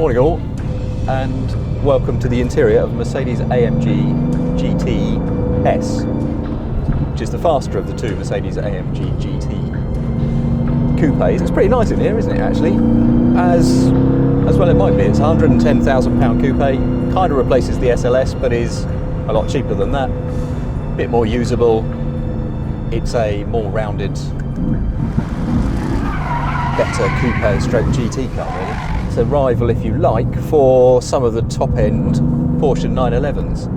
Morning all, and welcome to the interior of Mercedes-AMG GT S, which is the faster of the two Mercedes-AMG GT coupes. It's pretty nice in here, isn't it, actually? As well it might be. It's a £110,000 coupe, kind of replaces the SLS, but is a lot cheaper than that. A bit more usable. It's a more rounded, better coupe stroke GT car, really. It's a rival, if you like, for some of the top-end Porsche 911s,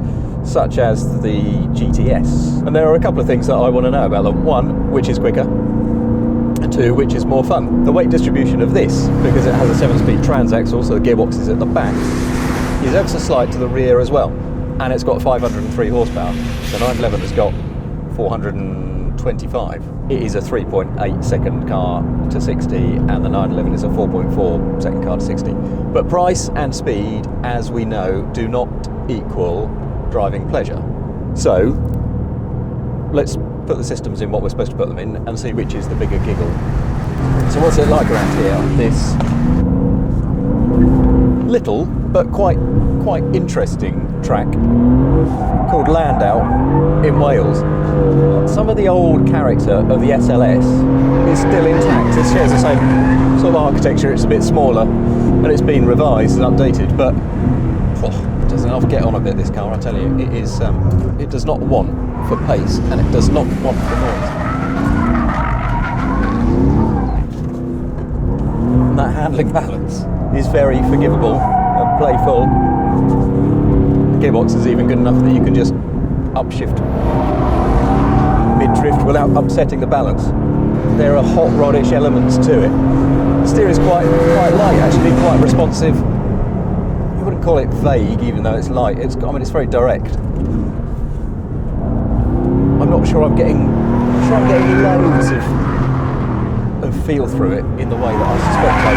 such as the GTS. And there are a couple of things that I want to know about them. One, which is quicker, and two, which is more fun. The weight distribution of this, because it has a 7-speed transaxle, so the gearbox is at the back, is ever so slight to the rear as well. And it's got 503 horsepower. The 911 has got 425. It is a 3.8 second car to 60, and the 911 is a 4.4 second car to 60. But price and speed, as we know, do not equal driving pleasure. So let's put the systems in what we're supposed to put them in and see which is the bigger giggle. So what's it like around here? This little but quite interesting track called Landau in Wales. Some of the old character of the SLS is still intact. It shares the same sort of architecture. It's a bit smaller and it's been revised and updated, but it doesn't half get on a bit, this car, I tell you. It is. It does not want for pace, and it does not want for noise. And that handling balance is very forgivable and playful. The gearbox is even good enough that you can just upshift mid-drift without upsetting the balance. There are hot rodish elements to it. The steer is quite light, actually, quite responsive. You wouldn't call it vague, even though it's light. It's very direct. I'm not sure I'm getting loads of feel through it in the way that I suspect I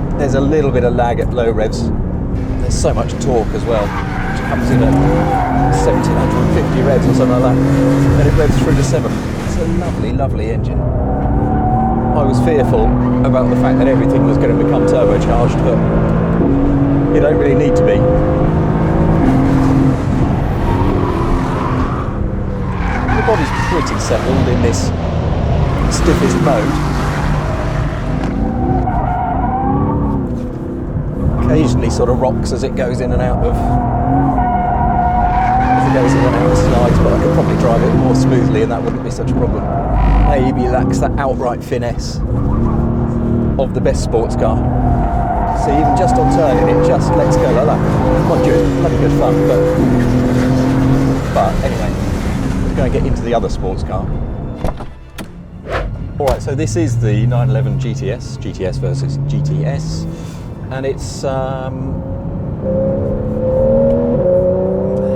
would. There's a little bit of lag at low revs. There's so much torque as well, which comes in at 1750 revs or something like that. Then it revs through to 7. It's a lovely, lovely engine. I was fearful about the fact that everything was going to become turbocharged, but you don't really need to be. The body's pretty settled in this stiffest mode. Occasionally sort of rocks as it goes in and out of slides, but I could probably drive it more smoothly and that wouldn't be such a problem. Maybe lacks that outright finesse of the best sports car. So even just on turning it just lets go like that. Not good, bloody good fun, but anyway, we're going to get into the other sports car. Alright, so this is the 911 GTS versus GTS, and it's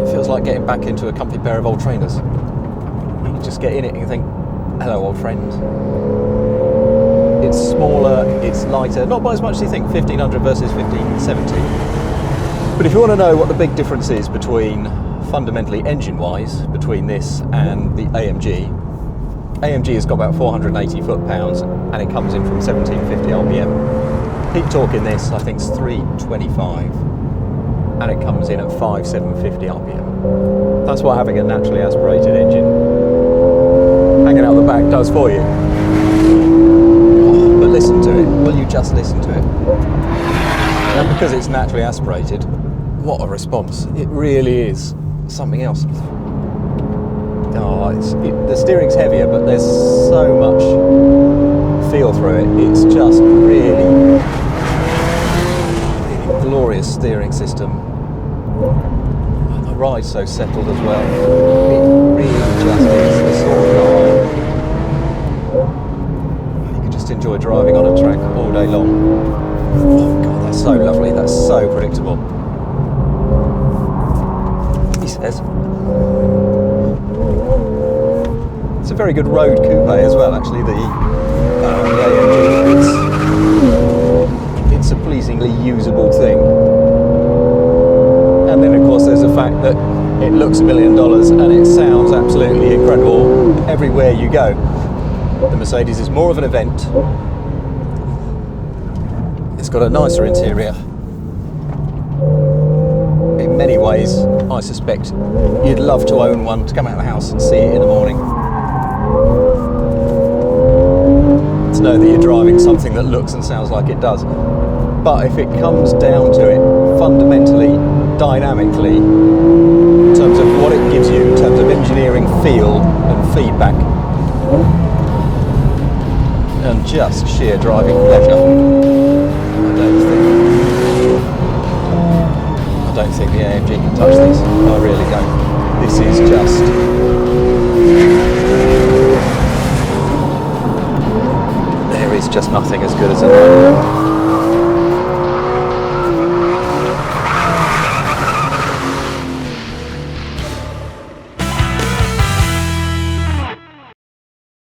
it feels like getting back into a comfy pair of old trainers. You can just get in it and you think, hello old friend. It's smaller, it's lighter, not by as much as you think, 1500 versus 1570. But if you want to know what the big difference is between, fundamentally engine-wise, between this and the AMG has got about 480 foot-pounds and it comes in from 1750 RPM. Peak torque in this, I think, is 325 and it comes in at 5750 RPM. That's what having a naturally aspirated engine hanging out the back does for you. But listen to it. Will you just listen to it? And because it's naturally aspirated, what a response. It really is something else. Oh, the steering's heavier, but there's so much feel through it. It's just really glorious steering system. The ride's so settled as well. It really just is the sort of car you can just enjoy driving on a track all day long. Oh god, that's so lovely. That's so predictable. He says. It's a very good road coupe as well, actually. The AMG. It's a pleasingly usable thing. And then of course there's the fact that it looks $1 million and it sounds absolutely incredible everywhere you go. The Mercedes is more of an event got a nicer interior. In many ways, I suspect you'd love to own one, to come out of the house and see it in the morning. To know that you're driving something that looks and sounds like it does. But if it comes down to it, fundamentally, dynamically, in terms of what it gives you, in terms of engineering feel and feedback, and just sheer driving pleasure, I don't think the AMG can touch this. I really don't. This is just... there is just nothing as good as a